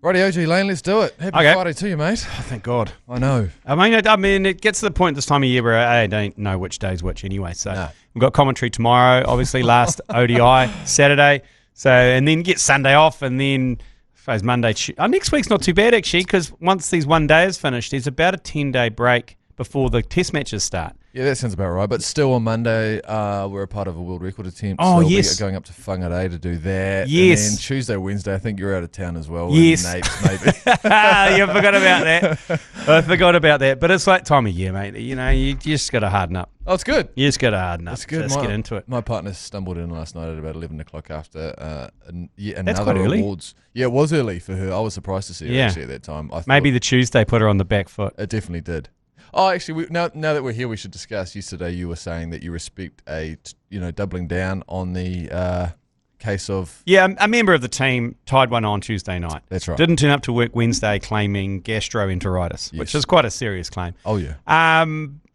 Righty, G Lane, let's do it. Happy Friday to you, mate. Oh, thank God. I know. I mean, it gets to the point this time of year where I don't know which day's which anyway. So we've got commentary tomorrow, obviously last ODI, Saturday. So, and then get Sunday off, and then I suppose Monday. Next week's not too bad, actually, because once these one day is finished, there's about a 10-day break before the test matches start. Yeah, that sounds about right. But still on Monday, we're a part of a world record attempt. Oh, so yes. We're going up to Whangarei to do that. Yes. And then Tuesday, Wednesday, I think you're out of town as well. Yes. Napes, maybe. You forgot about that. I forgot about that. But it's like time of year, mate. You know, you just got to harden up. Oh, it's good. You just got to harden up. It's good. Just get into it. My partner stumbled in last night at about 11 o'clock after another That's quite early. awards. Yeah, it was early for her. I was surprised to see her actually at that time. Maybe the Tuesday put her on the back foot. It definitely did. Oh, actually, now that we're here, we should discuss. Yesterday, you were saying that you respect doubling down on the case of... Yeah, a member of the team tied one on Tuesday night. That's right. Didn't turn up to work Wednesday claiming gastroenteritis, which is quite a serious claim. Oh yeah.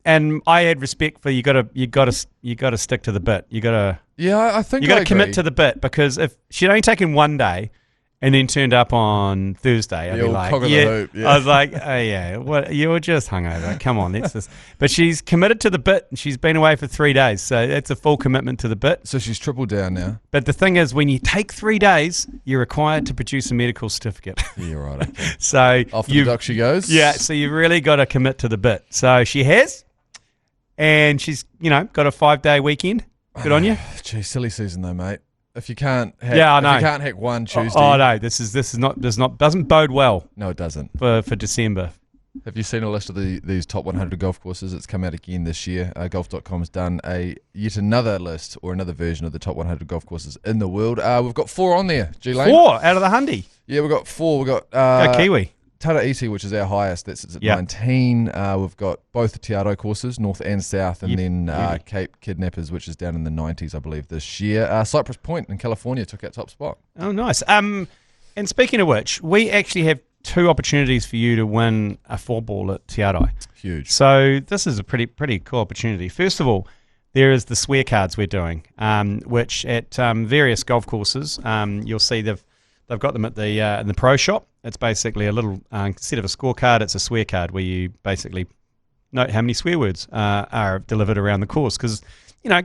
And I had respect for you got to stick to the bit. You got to. Yeah, I think you got to commit to the bit, because if she'd only taken one day and then turned up on Thursday, I'd be like, I was like, oh yeah, what, you were just hungover. Come on, that's this. But she's committed to the bit, and she's been away for 3 days, so that's a full commitment to the bit. So she's tripled down now. But the thing is, when you take 3 days, you're required to produce a medical certificate. Yeah, right. Okay. So off the dock she goes. Yeah, so you really got to commit to the bit. So she has, and she's got a 5-day weekend. Good on you. Gee, silly season though, mate. If you can't hack, I know. If you can't hack one Tuesday. Oh no, this doesn't bode well. No, it doesn't. For December. Have you seen a list of these top 100 golf courses? It's come out again this year. Golf.com's done yet another list, or another version of the top 100 golf courses in the world. We've got 4 on there, G Lane. 4 out of the 100. Yeah, we've got 4. We've got Kiwi. Tara Iti, which is our highest. That's at 19. We've got both the Te Aro courses, north and south, and then Cape Kidnappers, which is down in the 90s, I believe, this year. Cypress Point in California took our top spot. Oh, nice. And speaking of which, we actually have 2 opportunities for you to win a 4-ball at Te Aro. Huge. So this is a pretty cool opportunity. First of all, there is the swear cards we're doing, which at various golf courses, you'll see they've got them at the in the pro shop. It's basically a little, instead of a scorecard, it's a swear card where you basically note how many swear words are delivered around the course, because,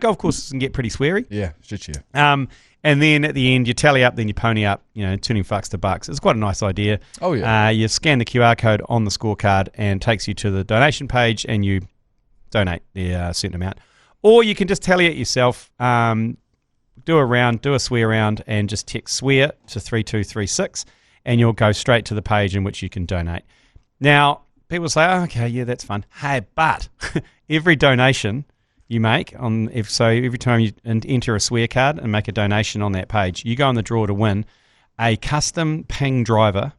golf courses can get pretty sweary. Yeah, shit, yeah. And then at the end, you tally up, then you pony up, turning fucks to bucks. It's quite a nice idea. Oh, yeah. You scan the QR code on the scorecard and takes you to the donation page, and you donate a certain amount. Or you can just tally it yourself, do a swear round, and just text swear to 3236, and you'll go straight to the page in which you can donate. Now, people say, oh, okay, yeah, that's fun. Hey, but every donation you make, every time you enter a swear card and make a donation on that page, you go on the draw to win a custom ping driver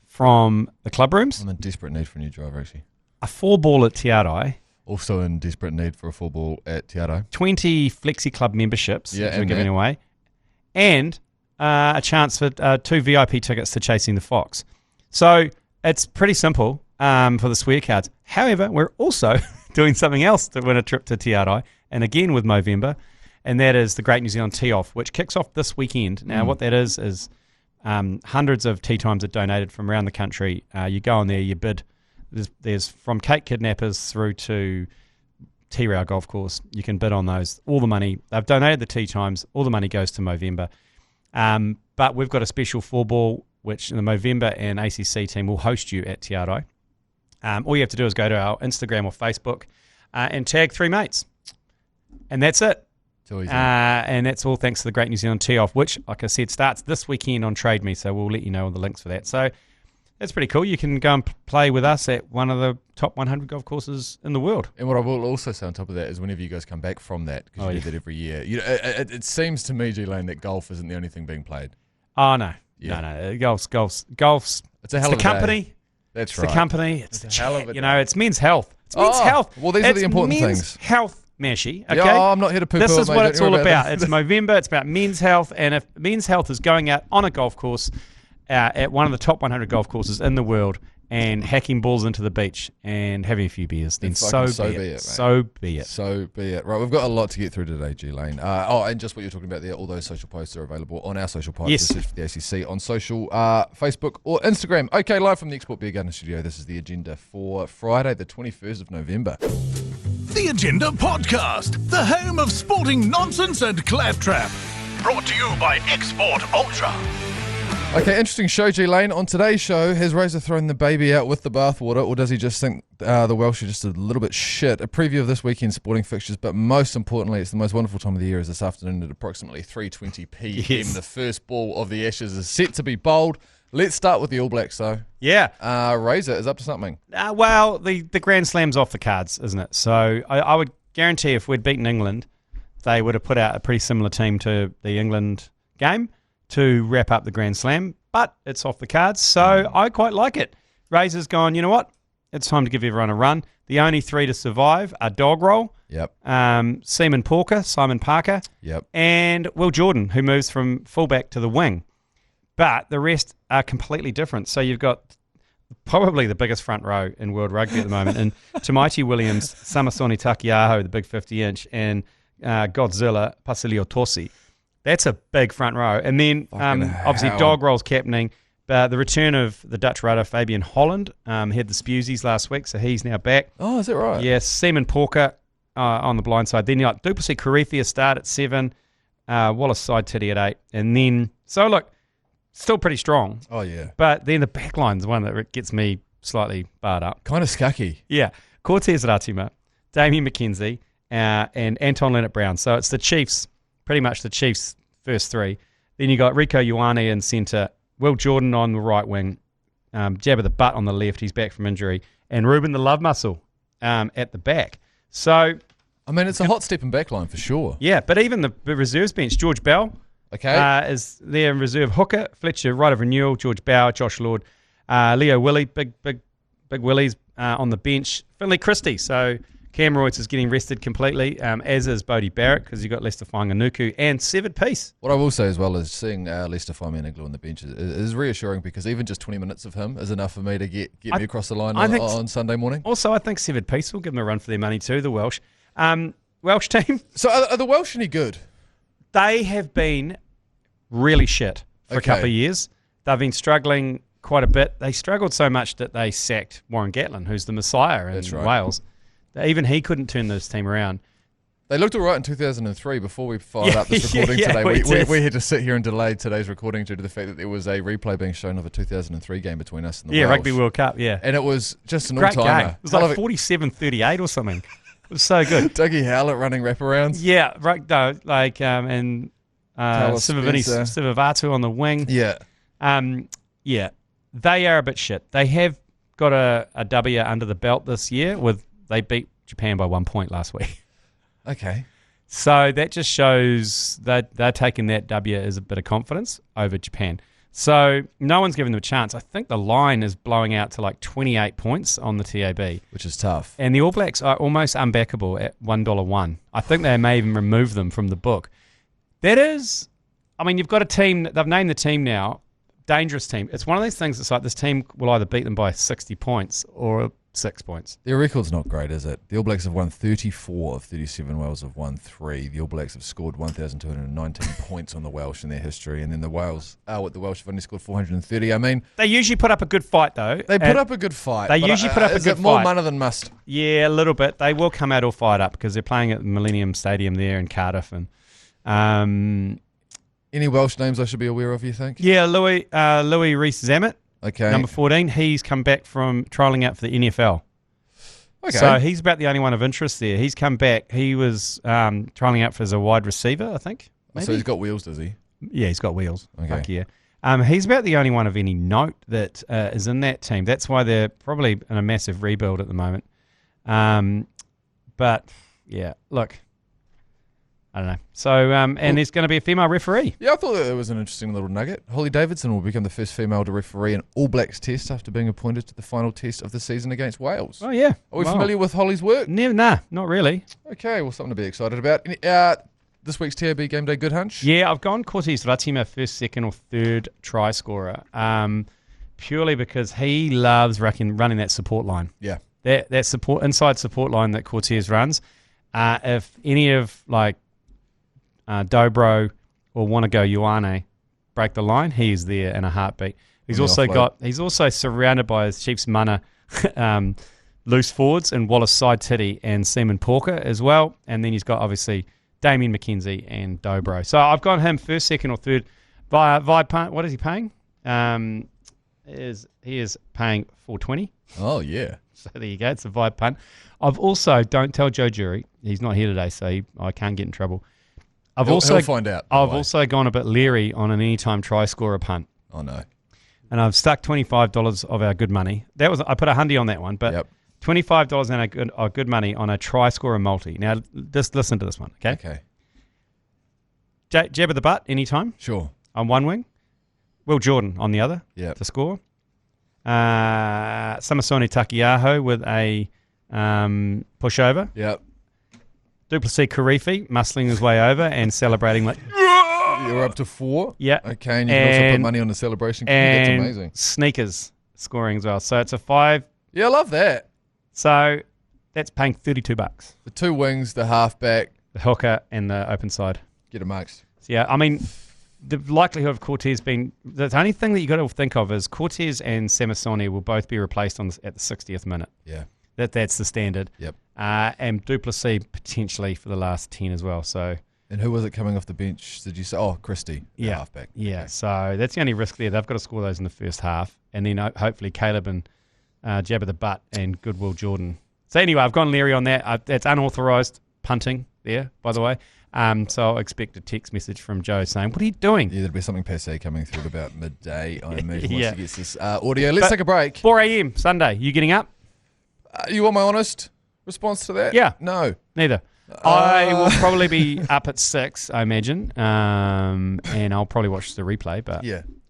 from the club rooms. I'm in desperate need for a new driver, actually. A 4-ball at Te Aro. Also in desperate need for a 4-ball at Te Aro. 20 Flexi Club memberships we're giving away. And a chance for 2 VIP tickets to Chasing the Fox. So it's pretty simple for the swear cards. However, we're also doing something else to win a trip to Te Aro, and again with Movember, and that is the Great New Zealand Tee Off, which kicks off this weekend. Now, what that is hundreds of tee times are donated from around the country. You go on there, you bid. There's from Cape Kidnappers through to T-Rail Golf Course. You can bid on those. All the money, they've donated the tee times, all the money goes to Movember. But we've got a special 4-ball, which the Movember and ACC team will host you at Te Aro. All you have to do is go to our Instagram or Facebook and tag 3 mates. And that's it. Too easy. And that's all thanks to the Great New Zealand Tee Off, which, like I said, starts this weekend on Trade Me, so we'll let you know all the links for that. So that's pretty cool. You can go and play with us at one of the top 100 golf courses in the world. And what I will also say on top of that is whenever you guys come back from that, because you do that every year, it seems to me, G Lane, that golf isn't the only thing being played. Oh, no. Yeah. No. Golf's it's a hell of a company. Day. That's it's right. the company. It's a the hell of a day. It's men's health. It's men's health. Well, these are the important things. Health, Mashi. Okay? Yeah, I'm not here to poo-poo. This is what it's all about. It's Movember. It's about men's health. And if men's health is going out on a golf course, at one of the top 100 golf courses in the world and hacking balls into the beach and having a few beers, then so be it. So be it. So be it. Right, we've got a lot to get through today, G Lane. And just what you're talking about there, all those social posts are available on our social posts. Yes. Search for the ACC on social, Facebook or Instagram. Okay, live from the Export Beer Garden Studio, this is the agenda for Friday, the 21st of November. The Agenda Podcast, the home of sporting nonsense and claptrap. Brought to you by Export Ultra. Okay, interesting show, G Lane. On today's show, has Razor thrown the baby out with the bathwater, or does he just think the Welsh are just a little bit shit? A preview of this weekend's sporting fixtures, but most importantly, it's the most wonderful time of the year is this afternoon at approximately 3:20 p.m. Yes. The first ball of the Ashes is set to be bowled. Let's start with the All Blacks, though. Yeah. Razor is up to something. Well, the Grand Slam's off the cards, isn't it? So I would guarantee if we'd beaten England, they would have put out a pretty similar team to the England game to wrap up the Grand Slam, but it's off the cards, so I quite like it. Razor's gone, you know what? It's time to give everyone a run. The only three to survive are Dog Roll, Simon Parker, and Will Jordan, who moves from fullback to the wing. But the rest are completely different. So you've got probably the biggest front row in world rugby at the moment, and Tamaiti Williams, Samasoni Takiaho, the big 50-inch, and Godzilla Pasilio Tosi. That's a big front row. And then, obviously, Dog Roll's captaining. The return of the Dutch rudder, Fabian Holland, had the Spewsies last week, so he's now back. Oh, is that right? Yes, Seaman Porker on the blind side. Then you got Duplessis Corethia start at 7, Wallace Side Titty at 8. And then, so look, still pretty strong. Oh, yeah. But then the back line's one that gets me slightly barred up. Kind of scucky. Yeah. Cortez Ratima, Damien McKenzie, and Anton Leonard-Brown. So it's the Chiefs, pretty much the Chiefs' first three. Then you got Rico Ioane in centre, Will Jordan on the right wing, Jabba the Butt on the left, he's back from injury, and Ruben the Love Muscle at the back. So, I mean, it's a hot step in backline for sure. Yeah, but even the reserves bench, George Bell is there in reserve. Hooker, Fletcher, right of renewal, George Bauer, Josh Lord, Leo Willie, big Willies on the bench, Finlay Christie. So Cam Royce is getting rested completely, as is Bodie Barrett, because you've got Lester Fainganuku and Severed Peace. What I will say as well is seeing Lester Fainganuku on the bench is reassuring, because even just 20 minutes of him is enough for me to get me across the line on Sunday morning. Also, I think Severed Peace will give them a run for their money too, the Welsh. Welsh team. So are the Welsh any good? They have been really shit for a couple of years. They've been struggling quite a bit. They struggled so much that they sacked Warren Gatland, who's the messiah in Wales. Even he couldn't turn this team around. They looked all right in 2003 before we fired up this recording today. We had to sit here and delay today's recording due to the fact that there was a replay being shown of a 2003 game between us and the Welsh. Rugby World Cup, And it was just an great all-timer. Game. It was like 47-38 or something. It was so good. Dougie Howlett running wraparounds. Yeah, right. No, and Sivavatu on the wing. Yeah. They are a bit shit. They have got a W under the belt this year. They beat Japan by 1 point last week. Okay. So that just shows that they're taking that W as a bit of confidence over Japan. So no one's giving them a chance. I think the line is blowing out to like 28 points on the TAB. Which is tough. And the All Blacks are almost unbackable at $1.01. I think they may even remove them from the book. That is, I mean, you've got a team, they've named the team now, dangerous team. It's one of those things that's like this team will either beat them by 60 points or 6 points. Their record's not great, is it? The All Blacks have won 34 of 37. Wales have won 3. The All Blacks have scored 1,219 points on the Welsh in their history, and then the Welsh have only scored 430. I mean, they usually put up a good fight, though. They put up a good fight. They usually put up a good fight. Is it more money than must? Yeah, a little bit. They will come out all fired up because they're playing at the Millennium Stadium there in Cardiff, and any Welsh names I should be aware of, you think? Yeah, Louis Rees-Zammit, number 14. He's come back from trialling out for the NFL. Okay. So he's about the only one of interest there. He's come back. He was trialling out for as a wide receiver, I think. Maybe? So he's got wheels, does he? Yeah, he's got wheels. Okay. Fuck yeah. He's about the only one of any note that is in that team. That's why they're probably in a massive rebuild at the moment. But, yeah, look. I don't know. So, and there's going to be a female referee. Yeah, I thought that was an interesting little nugget. Holly Davidson will become the first female to referee an All Blacks test after being appointed to the final test of the season against Wales. Oh, yeah. Are we familiar with Holly's work? Nah, not really. Okay, well, something to be excited about. this week's TAB Game Day Good Hunch? Yeah, I've gone Cortez Ratima, first, second, or third try scorer, purely because he loves running that support line. Yeah. That inside support line that Cortez runs. If any of Dobro or Wanna Go Ioane break the line, he's there in a heartbeat. He's also surrounded by his Chiefs Mana loose forwards and Wallace Side Titty and Seaman Porker as well. And then he's got obviously Damien McKenzie and Dobro. So I've got him first, second, or third via punt. What is he paying? He is paying $4.20. Oh yeah. So there you go. It's a vibe punt. I've also, don't tell Joe Jury, he's not here today, so I can't get in trouble. He'll find out. I've also gone a bit leery on an anytime try scorer punt. Oh no. And I've stuck $25 of our good money. I put $100 on that one, but $25 and our good money on a try scorer multi. Now just listen to this one, okay? Okay. Jab at the butt anytime. Sure. On one wing. Will Jordan on the other to score. Samasoni Takiaho with a pushover. Yep. Duplessis Karifi muscling his way over and celebrating like... You're up to 4? Yeah. Okay, and you can also put money on the celebration. That's amazing. Sneakers scoring as well. So it's a 5. Yeah, I love that. So that's paying $32. The 2 wings, the halfback, the hooker, and the open side. Get amongst. So yeah, I mean... The likelihood of Cortez being... The only thing that you got to think of is Cortez and Samasoni will both be replaced at the 60th minute. Yeah. That's the standard. Yep. And Duplessis potentially for the last 10 as well. So. And who was it coming off the bench? Did you say? Oh, Christie, the halfback. Yeah. Okay. So that's the only risk there. They've got to score those in the first half. And then hopefully Caleb and jab at the butt and Goodwill Jordan. So anyway, I've gone leery on that. That's unauthorised punting there, by the way. So I'll expect a text message from Joe saying, what are you doing? Yeah, there'll be something passe coming through at about midday, I imagine, once he gets this audio. Let's take a break. 4 a.m. Sunday. You getting up? You want my honest response to that? Yeah. No. Neither. I will probably be up at 6, I imagine, and I'll probably watch the replay, but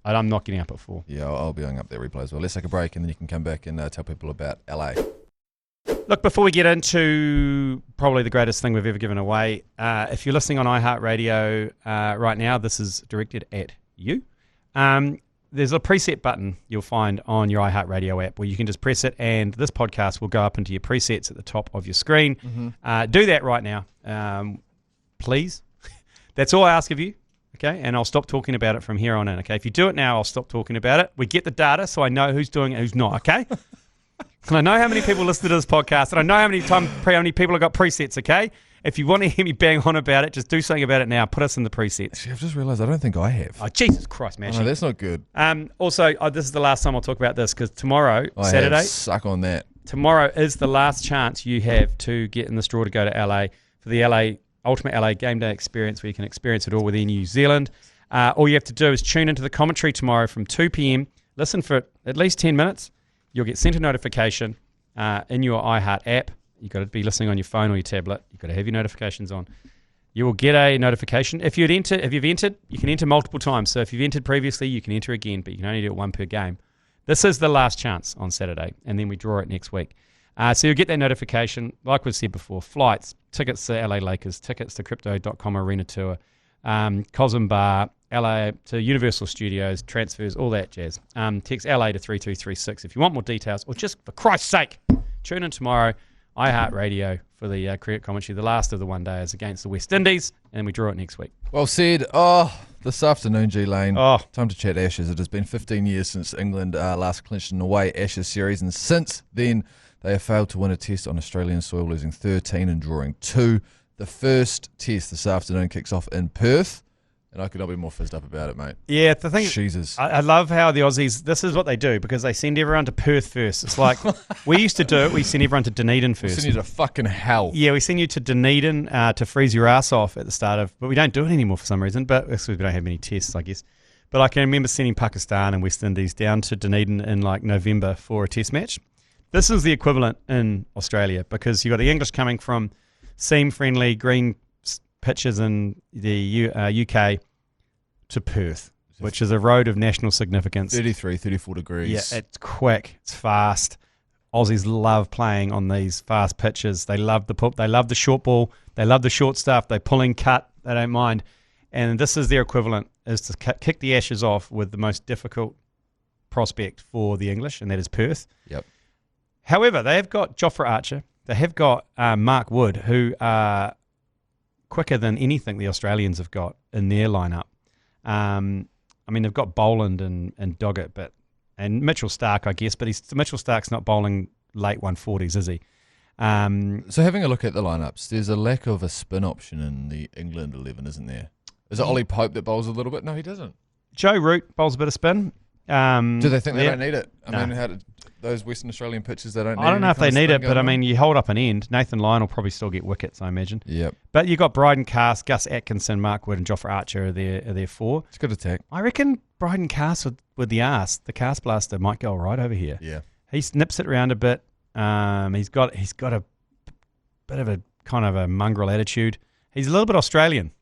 I'm not getting up at 4. Yeah, I'll be going up that replay as well. Let's take a break, and then you can come back and tell people about LA. Look, before we get into probably the greatest thing we've ever given away, if you're listening on iHeartradio right now, this is directed at you. There's a preset button you'll find on your iHeartradio app where you can just press it and this podcast will go up into your presets at the top of your screen. Mm-hmm. Do that right now, please. That's all I ask of you, okay? And I'll stop talking about it from here on in, okay? If you do it now, I'll stop talking about it. We get the data so I know who's doing it, who's not, okay? And I know how many people listen to this podcast, and I know how many people have got presets, okay? If you want to hear me bang on about it, just do something about it now. Put us in the presets. Actually, I've just realised I don't think I have. Oh, Jesus Christ, man. No, that's not good. Also, this is the last time I'll talk about this, because tomorrow, Saturday... Suck on that. Tomorrow is the last chance you have to get in the straw to go to LA for the Ultimate LA Game Day experience, where you can experience it all within New Zealand. All you have to do is tune into the commentary tomorrow from 2 p.m. Listen for at least 10 minutes. You'll get sent a notification in your iHeart app. You've got to be listening on your phone or your tablet. You've got to have your notifications on. You will get a notification. If you've entered, you can enter multiple times. So if you've entered previously, you can enter again, but you can only do it 1 per game. This is the last chance on Saturday, and then we draw it next week. So you'll get that notification. Like we said before, flights, tickets to LA Lakers, tickets to Crypto.com Arena Tour, Cosm Bar, LA to Universal Studios, transfers, all that jazz. Text LA to 3236 if you want more details, or just for Christ's sake, tune in tomorrow, iHeartradio, for the cricket commentary. The last of the one day is against the West Indies, and we draw it next week. Well said. This afternoon, G Lane. Time to chat Ashes. It has been 15 years since England last clinched an away Ashes series, and since then they have failed to win a test on Australian soil, losing 13 and drawing 2. The first test this afternoon kicks off in Perth. And I could not be more fizzed up about it, mate. Yeah, the thing Jesus. I love how the Aussies, this is what they do, because they send everyone to Perth first. It's like, we used to do it, we send everyone to Dunedin first. We send you to fucking hell. Yeah, we send you to Dunedin to freeze your ass off at the start of, but we don't do it anymore for some reason, but because we don't have many tests, I guess. But I can remember sending Pakistan and West Indies down to Dunedin in like November for a test match. This is the equivalent in Australia, because you've got the English coming from seam-friendly green pitches in the UK to Perth, which is a road of national significance. 33, 34 degrees. Yeah, it's quick, it's fast, Aussies love playing on these fast pitches. They love they love the short ball. They love the short stuff. They pull and cut. They don't mind. And this is their equivalent, is to kick the Ashes off with the most difficult prospect for the English, and that is Perth. Yep. However, they have got Jofra Archer. They have got Mark Wood, who are quicker than anything the Australians have got in their lineup. I mean, they've got Boland and Doggett, and Mitchell Starc, I guess, but Mitchell Starc's not bowling late 140s, is he? So having a look at the lineups, there's a lack of a spin option in the England 11, isn't there? Is it Ollie Pope that bowls a little bit? No, he doesn't. Joe Root bowls a bit of spin. Do they think they don't need it? I mean, those Western Australian pitches, they don't need it? I don't know if they need it, but I mean, you hold up an end. Nathan Lyon will probably still get wickets, I imagine. Yep. But you've got Bryden Cass, Gus Atkinson, Mark Wood, and Jofra Archer are there four. It's a good attack. I reckon Bryden Cass with the arse, the Cass blaster, might go all right over here. Yeah. He snips it around a bit. He's got a bit of a kind of a mongrel attitude. He's a little bit Australian.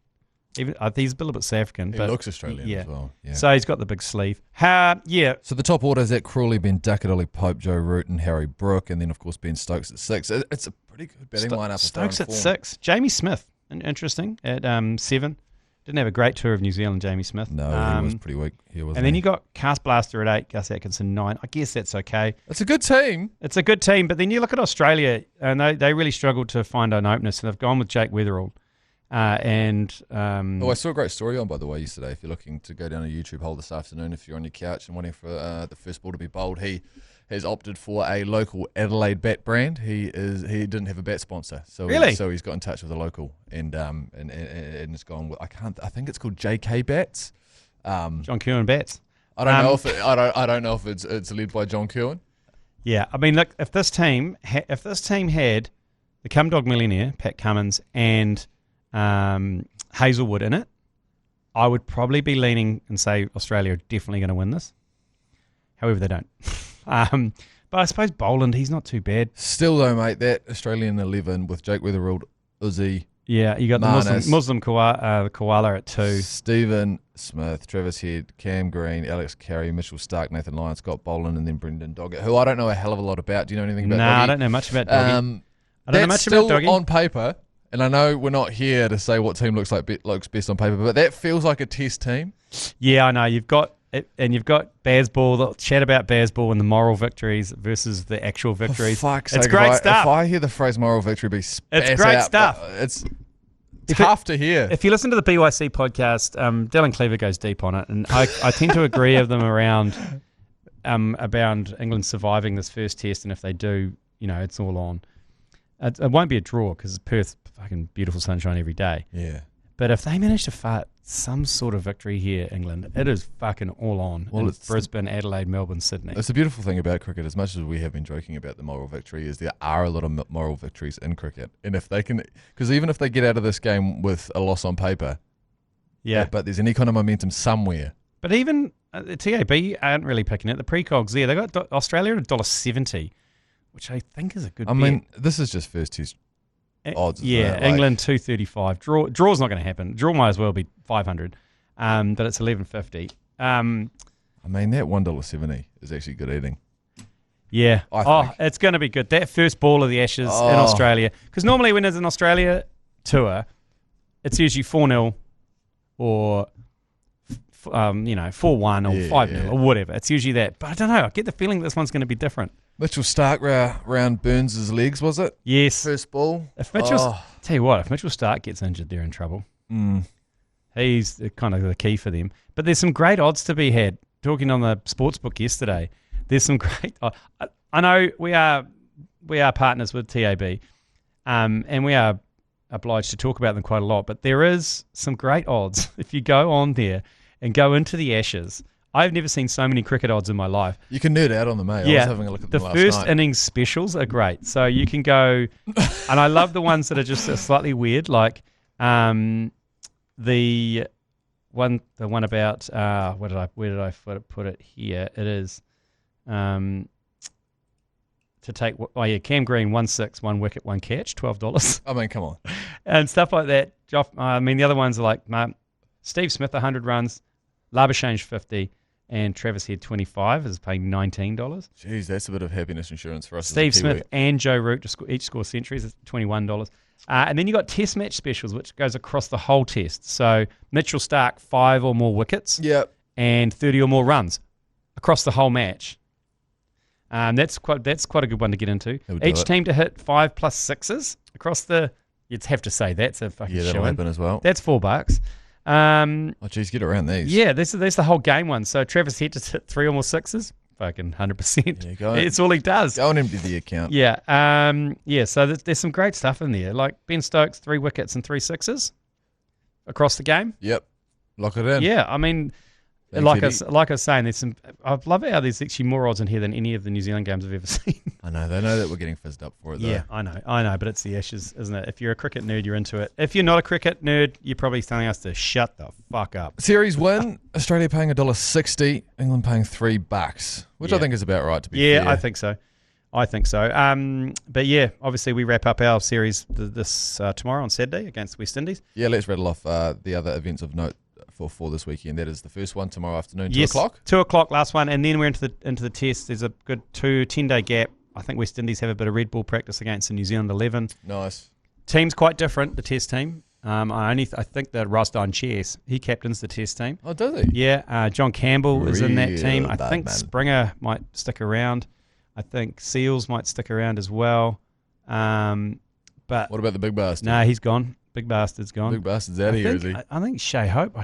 He's a little bit South African. He but looks Australian as well. Yeah. So he's got the big sleeve. Yeah. So the top order is at Crawley, Ben Duckett, Ollie Pope, Joe Root, and Harry Brook, and then of course Ben Stokes at 6. It's a pretty good batting lineup. Stokes at 6. Jamie Smith, interesting, at 7. Didn't have a great tour of New Zealand, Jamie Smith. No, he was pretty weak. And then you got Cast Blaster at 8, Gus Atkinson 9. I guess that's okay. It's a good team. It's a good team, but then you look at Australia, and they really struggled to find an opener, so they've gone with Jake Weatherall. I saw a great story on, by the way, yesterday. If you're looking to go down a YouTube hole this afternoon, if you're on your couch and waiting for the first ball to be bowled, he has opted for a local Adelaide bat brand. He didn't have a bat sponsor, so he's got in touch with a local and it's gone with, I think it's called JK Bats. John Kewen Bats. I don't know if it's led by John Kewen. Yeah, I mean, look, if this team had the Cumdog Millionaire, Pat Cummins, and Hazelwood in it, I would probably be leaning and say Australia are definitely going to win this. However, they don't. But I suppose Boland, he's not too bad. Still though, mate, that Australian 11 with Jake Weatherall, Uzi. Yeah, you got Marnus, the Muslim koala at 2. Stephen Smith, Travis Head, Cam Green, Alex Carey, Mitchell Starc, Nathan Lyon, Scott Boland, and then Brendan Doggett, who I don't know a hell of a lot about. Do you know anything about Doggy? I don't know much about Doggy. I don't know much still about Doggy. On paper, and I know we're not here to say what team looks best on paper, but that feels like a test team. Yeah, I know. You've got Bazball. They'll chat about Bazball and the moral victories versus the actual victories. For fuck's sake, it's great stuff. If I hear the phrase moral victory be spat it's great out, stuff. It's tough to hear. If you listen to the BYC podcast, Dylan Cleaver goes deep on it, and I tend to agree with them around England surviving this first test, and if they do, it's all on. It won't be a draw because Perth, fucking beautiful sunshine every day. Yeah. But if they manage to fart some sort of victory here, England, it is fucking all on. Well, it's Brisbane, Adelaide, Melbourne, Sydney. It's a beautiful thing about cricket. As much as we have been joking about the moral victory, is there are a lot of moral victories in cricket. And if they can, because even if they get out of this game with a loss on paper, but there's any kind of momentum somewhere. But even the TAB aren't really picking it. The precogs there, they got Australia at $1.70, which I think is a good bet. I mean, this is just first test odds. Yeah, England 235. Draw's not going to happen. Draw might as well be 500, but it's 11.50. I mean, that $1.70 is actually good eating. Yeah. It's going to be good. That first ball of the Ashes in Australia, because normally when there's an Australia tour, it's usually 4-0 or 4-1 or 5-0 or whatever. It's usually that. But I don't know. I get the feeling this one's going to be different. Mitchell Starc round Burns' legs, was it? Yes. First ball. Tell you what, if Mitchell Starc gets injured, they're in trouble. He's kind of the key for them. But there's some great odds to be had. Talking on the sportsbook yesterday, there's some great. I know we are partners with TAB, and we are obliged to talk about them quite a lot. But there is some great odds if you go on there and go into the Ashes. I've never seen so many cricket odds in my life. You can nerd out on them, mate. I was having a look at them last night. The first innings specials are great. So you can go, and I love the ones that are just slightly weird, like the one about where did I put it here? It is to take Cam Green 1-6, 1 wicket, 1 catch, $12. I mean, come on, and stuff like that. I mean, the other ones are like Steve Smith 100 runs, Labuschagne 50. and Travis Head 25 is paying $19. Jeez, that's a bit of happiness insurance for us. Steve Smith and Joe Root each score centuries. It's $21. And then you got test match specials, which goes across the whole test. So Mitchell Starc, 5 or more wickets, and 30 or more runs across the whole match. That's quite a good one to get into. Each team to hit 5 plus 6s across the. You'd have to say that's a fucking that'll happen as well. That's $4. Oh, geez, get around these. Yeah, that's the whole game one. So Travis Head just hit 3 or more 6s. Fucking 100%. There you go. It's all he does. Go and empty the account. Yeah. So there's some great stuff in there. Like Ben Stokes, 3 wickets and 3 6s across the game. Yep. Lock it in. Yeah, I mean, like I was saying, there's some. I love how there's actually more odds in here than any of the New Zealand games I've ever seen. I know. They know that we're getting fizzed up for it, though. Yeah, I know. But it's the Ashes, isn't it? If you're a cricket nerd, you're into it. If you're not a cricket nerd, you're probably telling us to shut the fuck up. Series win, Australia paying $1.60, England paying $3, which I think is about right, to be fair. Yeah, I think so. But yeah, obviously we wrap up our series this tomorrow on Saturday against West Indies. Yeah, let's rattle off the other events of note for this weekend. That is the first one tomorrow afternoon, 2 o'clock. 2 o'clock, last one, and then we're into the test. There's a good 10-day gap. I think West Indies have a bit of red ball practice against the New Zealand 11. Nice. Team's quite different, the test team. I think that Rustin Chairs, he captains the test team. Oh, does he? Yeah, John Campbell is in that team. I think man. Springer might stick around. I think Seals might stick around as well. But what about the big bastard? No, he's gone. Big bastard's gone. Big bastard's out of here, is he? I think Shay Hope. I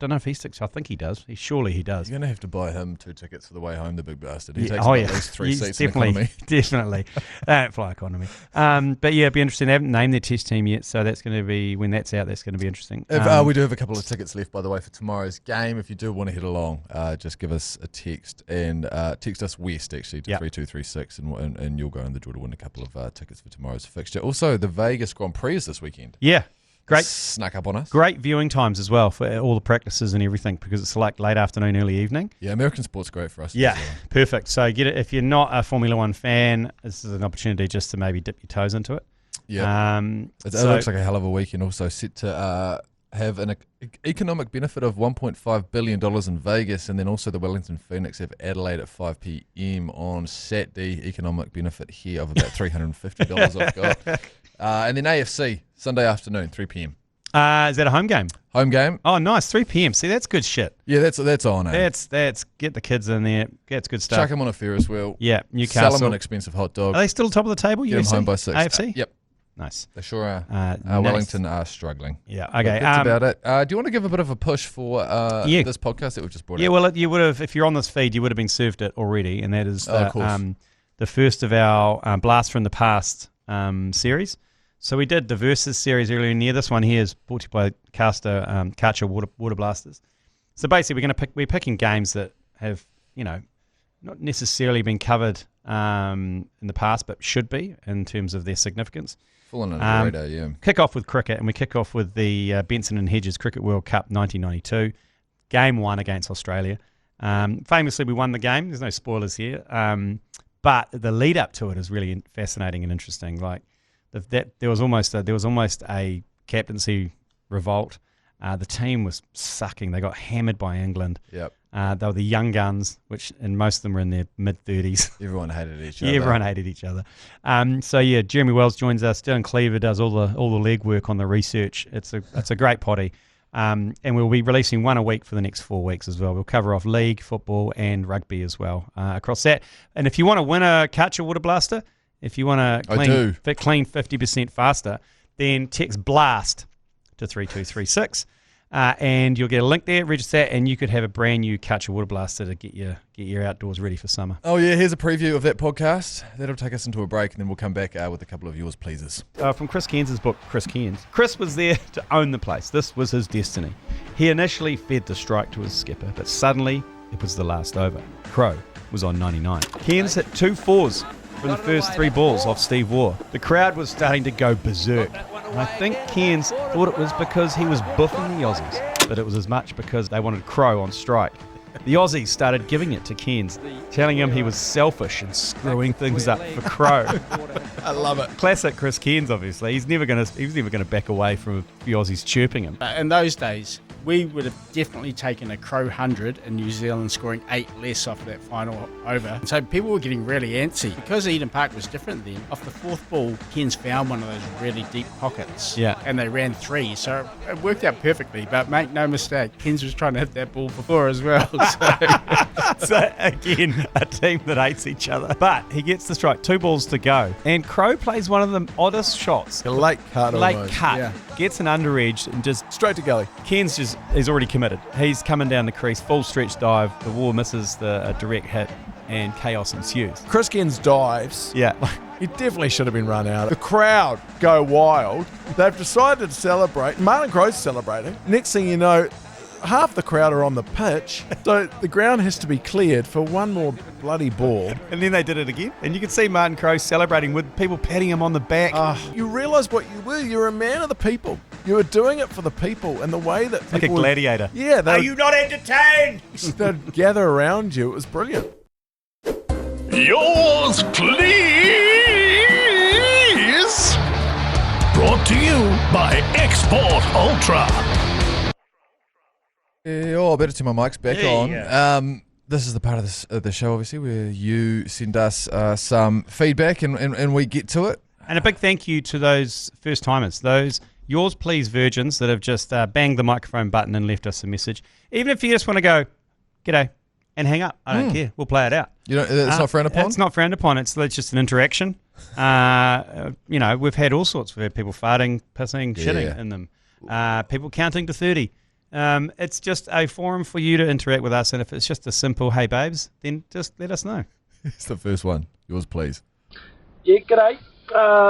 don't know if he sticks. I think he does. Surely he does. You're going to have to buy him 2 tickets for the way home, the big bastard. He takes at least 3 seats in economy. Definitely. They don't fly economy. But yeah, it'd be interesting. They haven't named their test team yet, so that's going to be, when that's out, that's going to be interesting. We do have a couple of tickets left, by the way, for tomorrow's game. If you do want to head along, just give us a text, and text us West, actually, to 3236, and you'll go in the draw to win a couple of tickets for tomorrow's fixture. Also, the Vegas Grand Prix is this weekend. Yeah. Great. Snuck up on us. Great viewing times as well for all the practices and everything, because it's like late afternoon, early evening. Yeah, American sport's great for us. Yeah, perfect. So get it. If you're not a Formula One fan, this is an opportunity just to maybe dip your toes into it. Yeah. It looks like a hell of a weekend. Also set to have an economic benefit of $1.5 billion in Vegas, and then also the Wellington Phoenix have Adelaide at 5 p.m. on Saturday. Economic benefit here of about $350 I've got. And then AFC, Sunday afternoon, 3 p.m. Is that a home game? Home game. Oh, nice, 3 p.m. See, that's good shit. Yeah, that's on. That's get the kids in there. That's good stuff. Chuck them on a Ferris wheel. Yeah, Newcastle. Sell them an expensive hot dog. Are they still top of the table? Get them home by 6. AFC? Yep. Nice. They sure are. Nice. Wellington are struggling. Yeah, okay. That's about it. Do you want to give a bit of a push for this podcast that we've just brought out? Yeah, well, you would have, if you're on this feed, you would have been served it already, and that is the first of our Blast from the Past series. So we did the Versus series earlier in the year. This one here is brought to you by Karcher Water Blasters. So basically, we're picking games that have, not necessarily been covered in the past, but should be in terms of their significance. Full on under the radar, yeah. Kick off with cricket, and we kick off with the Benson and Hedges Cricket World Cup 1992. Game 1 against Australia. Famously, we won the game. There's no spoilers here. But the lead up to it is really fascinating and interesting. Like, there was almost a captaincy revolt. The team was sucking. They got hammered by England. Yep. They were the young guns, and most of them were in their mid-30s. Everyone hated each other. Everyone hated each other. Jeremy Wells joins us. Dylan Cleaver does all the legwork on the research. It's a great potty. And we'll be releasing one a week for the next 4 weeks as well. We'll cover off league, football, and rugby as well across that. And if you want to win a Karcher Water Blaster, if you want to clean 50% faster, then text BLAST to 3236. And you'll get a link there, register that, and you could have a brand new Karcher Water Blaster to get your outdoors ready for summer. Oh yeah, here's a preview of that podcast. That'll take us into a break, and then we'll come back with a couple of yours pleasers. From Chris Cairns' book, Chris Cairns. Chris was there to own the place. This was his destiny. He initially fed the strike to his skipper, but suddenly it was the last over. Crow was on 99. Cairns hit 2 fours from the first 3 balls off Steve Waugh. The crowd was starting to go berserk. And I think Cairns thought it was because he was buffing the Aussies, but it was as much because they wanted Crow on strike. The Aussies started giving it to Cairns, telling him he was selfish and screwing things up for Crow. I love it. Classic Chris Cairns, obviously. He was never going to back away from the Aussies chirping him. In those days, we would have definitely taken a Crow 100 and New Zealand scoring 8 less off that final over. So people were getting really antsy. Because Eden Park was different then, off the fourth ball, Cairns found one of those really deep pockets. Yeah. And they ran 3, so it worked out perfectly. But make no mistake, Cairns was trying to hit that ball before as well. So again, a team that hates each other. But he gets the strike, 2 balls to go. And Crow plays one of the oddest shots. A late cut Late almost. cut. Yeah. Gets an under edge and just Straight to gully. Cairns he's already committed. He's coming down the crease, full stretch dive. The wall misses the direct hit and chaos ensues. Chris Cairns dives. Yeah. He definitely should have been run out. The crowd go wild. They've decided to celebrate. Martin Crow's celebrating. Next thing you know, half the crowd are on the pitch. So the ground has to be cleared for one more bloody ball. And then they did it again. And you could see Martin Crowe celebrating with people patting him on the back. You realise what you were. You're a man of the people. You were doing it for the people, and the way that people like a gladiator. Yeah. Are you not entertained? They'd gather around you. It was brilliant. Yours, please. Brought to you by Export Ultra. Better to my mic's back on. This is the part of the show, obviously, where you send us some feedback and we get to it. And a big thank you to those first-timers, those yours please virgins that have just banged the microphone button and left us a message. Even if you just want to go, g'day, and hang up. I don't care. We'll play it out. You know, it's not frowned upon? It's not frowned upon. It's just an interaction. We've had all sorts. We've had people farting, pissing, shitting in them. People counting to 30. It's just a forum for you to interact with us, and if it's just a simple "Hey babes," then just let us know. It's the first one. Yours, please. Yeah, g'day.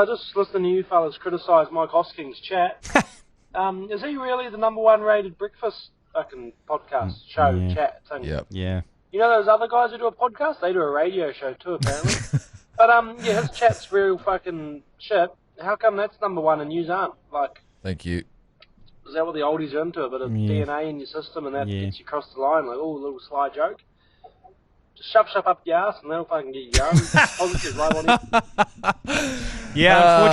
Just listening to you fellas criticise Mike Hosking's chat. Is he really the #1 rated breakfast fucking podcast chat thing? Yep. Yeah. You know those other guys who do a podcast? They do a radio show too, apparently. But his chat's real fucking shit. How come that's #1 and yous aren't? Like, thank you. is that what the oldies are into? A bit of DNA in your system and that gets you across the line? Like, oh, a little sly joke. Just shove up your ass and that'll fucking get you going. Positive low on it. Yeah,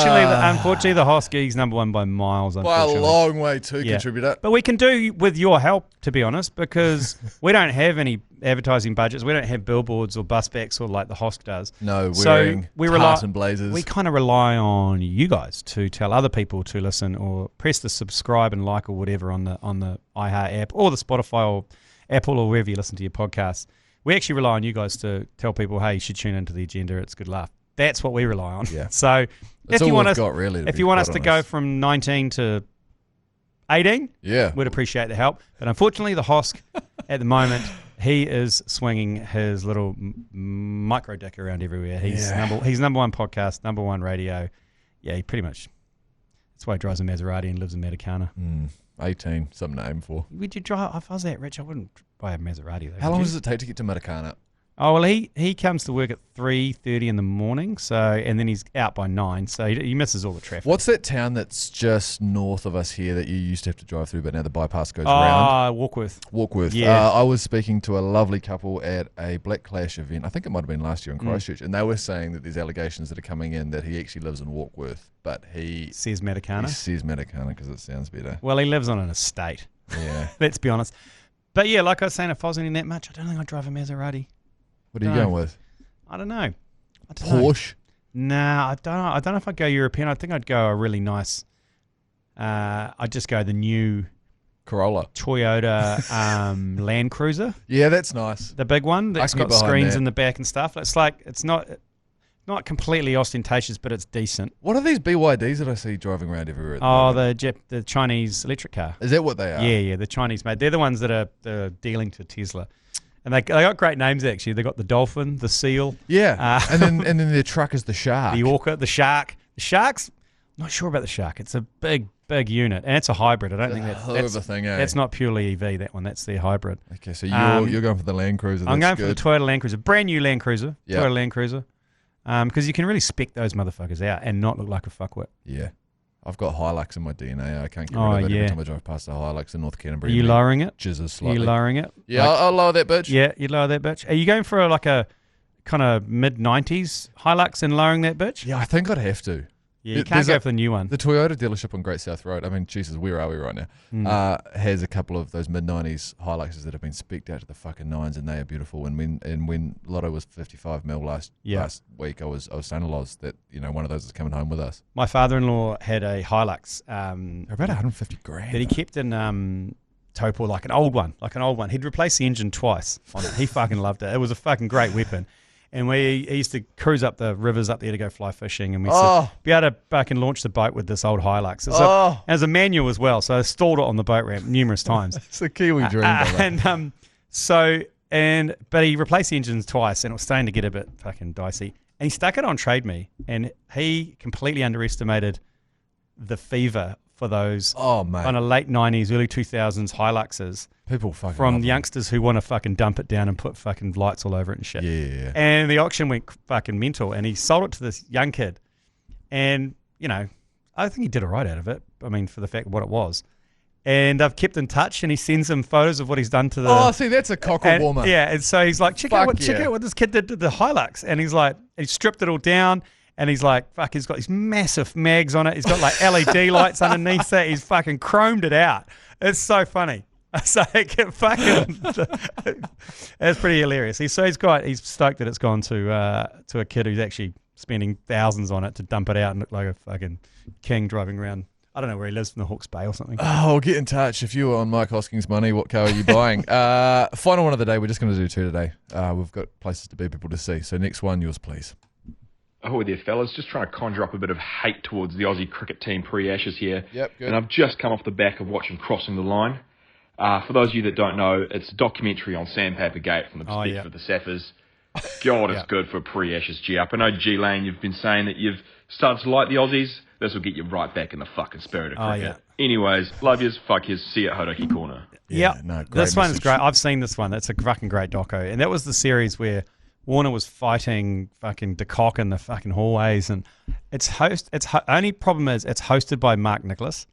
unfortunately, the Hoskies #1 by miles. By a long way to contributor. But we can do with your help, to be honest, because we don't have any advertising budgets. We don't have billboards or bus backs or like the Hosk does. No, wearing tartan blazers. We kind of rely on you guys to tell other people to listen or press the subscribe and like or whatever on the iHeart app or the Spotify or Apple or wherever you listen to your podcasts. We actually rely on you guys to tell people, hey, you should tune into the agenda. It's good laugh. That's what we rely on. Yeah. So if you want us to go from 19 to 18, we'd appreciate the help. But unfortunately, the Hosk at the moment, he is swinging his little micro dick around everywhere. He's #1 podcast, #1 radio. Yeah, he pretty much. That's why he drives a Maserati and lives in Matakana. 18, something to aim for. Would you drive? If I was that rich, I wouldn't buy a Maserati. Though, How long does it take to get to Matakana? Oh, well, he comes to work at 3:30 in the morning, and then he's out by 9, so he misses all the traffic. What's that town that's just north of us here that you used to have to drive through, but now the bypass goes around? Warkworth. Yeah. I was speaking to a lovely couple at a Black Clash event. I think it might have been last year in Christchurch, and they were saying that there's allegations that are coming in that he actually lives in Warkworth, but he says Matakana. He says Matakana because it sounds better. Well, he lives on an estate. Yeah. Let's be honest. But yeah, like I was saying, if I was earning that much, I don't think I'd drive a Maserati. What are you going with? I don't know. Porsche? Nah, I don't know if I'd go European. I think I'd go a really nice. I'd just go the new Corolla, Toyota Land Cruiser. Yeah, that's nice. The big one that's got screens in the back and stuff. It's like it's not completely ostentatious, but it's decent. What are these BYDs that I see driving around everywhere? The Chinese electric car. Is that what they are? Yeah, the Chinese made. They're the ones that are dealing to Tesla. And they got great names, actually. They got the Dolphin, the Seal. Yeah, and then their truck is the Shark. The Orca, the Shark. The Shark's, I'm not sure about the Shark. It's a big unit, and it's a hybrid. I don't think that's a thing, eh? That's not purely EV, that one. That's their hybrid. Okay, so you're going for the Land Cruiser. I'm going for the Toyota Land Cruiser. Brand new Land Cruiser. Yep. Toyota Land Cruiser. Because you can really spec those motherfuckers out and not look like a fuckwit. Yeah. I've got Hilux in my DNA. I can't get rid of it every time I drive past a Hilux in North Canterbury. Are you lowering it? Jizzes slightly. Are you lowering it? Yeah, I'll lower that bitch. Yeah, you lower that bitch. Are you going for like a kind of mid-90s Hilux and lowering that bitch? Yeah, I think I'd have to. Yeah, you can't go for the new one. The Toyota dealership on Great South Road, I mean, Jesus, where are we right now? Has a couple of those mid-90s Hiluxes that have been specced out to the fucking nines, and they are beautiful. And when Lotto was 55 mil last week, I was saying to Loz that, one of those is coming home with us. My father-in-law had a Hilux. They're about 150 grand. That he kept in Taupo, like an old one. He'd replaced the engine twice on it. He fucking loved it. It was a fucking great weapon. And he used to cruise up the rivers up there to go fly fishing, and we said, be able to fucking launch the boat with this old Hilux. As a manual as well, so I stalled it on the boat ramp numerous times. It's a Kiwi dream. But he replaced the engines twice, and it was starting to get a bit fucking dicey. And he stuck it on Trade Me, and he completely underestimated the fever for those kind of late 90s, early 2000s Hiluxes. People fucking from youngsters who want to fucking dump it down and put fucking lights all over it and shit. Yeah. And the auction went fucking mental, and he sold it to this young kid. And, I think he did all right out of it. I mean, for the fact of what it was. And I've kept in touch, and he sends him photos of what he's done to the... Oh, see, that's a cockle warmer. Yeah, and so he's like, check out what this kid did to the Hilux. And he's like, he stripped it all down. And he's like, fuck, he's got these massive mags on it. He's got like LED lights underneath it. He's fucking chromed it out. It's so funny. So it's pretty hilarious. He's stoked that it's gone to a kid who's actually spending thousands on it to dump it out and look like a fucking king driving around. I don't know where he lives, from the Hawke's Bay or something. Oh, get in touch. If you were on Mike Hosking's money, what car are you buying? Final one of the day. We're just going to do two today. We've got places to be, people to see. So next one, yours, please. Oh, there, fellas. Just trying to conjure up a bit of hate towards the Aussie cricket team pre-Ashes here. Yep, good. And I've just come off the back of watching Crossing the Line. For those of you that don't know, it's a documentary on Sandpaper Gate from the perspective of the Saffers. God, it's good for a pre-Ashes G-up. I know, G Lane, you've been saying that you've started to like the Aussies. This will get you right back in the fucking spirit of cricket. Anyways, love yous, fuck yous, see you at Hodaki Corner. This one's great. I've seen this one. It's a fucking great doco. And that was the series where Warner was fighting fucking De Kock in the fucking hallways, and only problem is it's hosted by Mark Nicholas.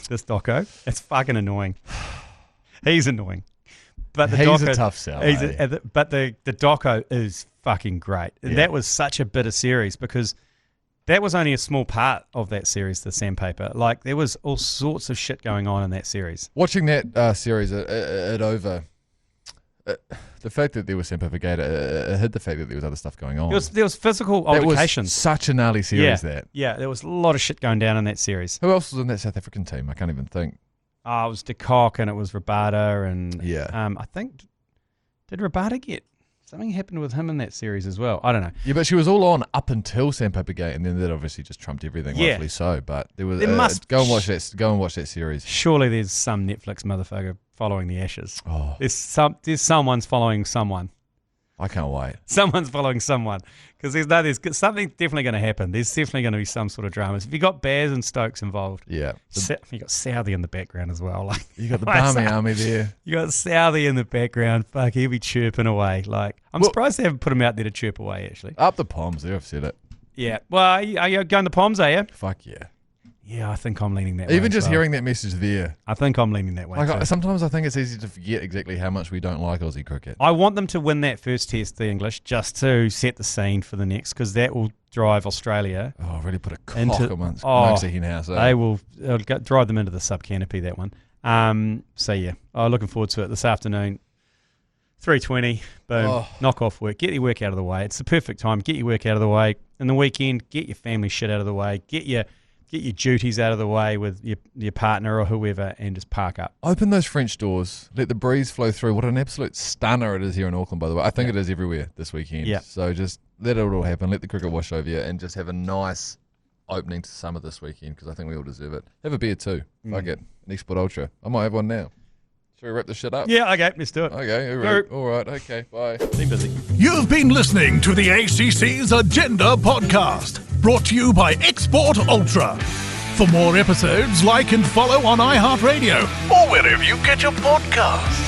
This doco, it's fucking annoying. He's annoying, but he's a tough sell. But the doco is fucking great. And that was such a bitter series because that was only a small part of that series, the Sandpaper. Like there was all sorts of shit going on in that series. Watching that series, the fact that there was Sandpaper Gate, it hid the fact that there was other stuff going on. There was physical altercations. It was such a gnarly series, Yeah, there was a lot of shit going down in that series. Who else was in that South African team? I can't even think. It was De Kock and it was Rabada and I think, did Rabada get... Something happened with him in that series as well. I don't know. Yeah, but she was all on up until Sandpaper Gate, and then that obviously just trumped everything. Rightfully so. But there was go and watch that series. Surely there's some Netflix motherfucker following the Ashes. Oh, there's someone's following someone. I can't wait. Someone's following someone because there's something definitely going to happen. There's definitely going to be some sort of dramas. If you got Baz and Stokes involved, you got Southey in the background as well. Like you got the Barmy Army there. You got Southey in the background. Fuck, he'll be chirping away. Like I'm surprised they haven't put him out there to chirp away. Actually, up the Poms there. I've said it. Yeah. Well, are you going the Poms? Are you? Fuck yeah. Yeah, I think I'm leaning that way. Even just hearing that message there. I think I'm leaning that way. Sometimes I think it's easy to forget exactly how much we don't like Aussie cricket. I want them to win that first test, the English, just to set the scene for the next, because that will drive Australia. Oh, really put a cock amongst the hen house. It'll drive them into the sub-canopy, that one. Looking forward to it this afternoon. 3:20, boom, knock off work. Get your work out of the way. It's the perfect time. Get your work out of the way. In the weekend, get your family shit out of the way. Get your duties out of the way with your partner or whoever and just park up. Open those French doors. Let the breeze flow through. What an absolute stunner it is here in Auckland, by the way. I think it is everywhere this weekend. Yeah. So just let it all happen. Let the cricket wash over you and just have a nice opening to summer this weekend because I think we all deserve it. Have a beer too. Fuck it. An Export Ultra. I might have one now. Shall we wrap this shit up? Yeah, okay. Let's do it. Okay. All right. Okay. Bye. Been busy. You've been listening to the ACC's Agenda podcast, brought to you by Export Ultra. For more episodes, like and follow on iHeartradio or wherever you get your podcasts.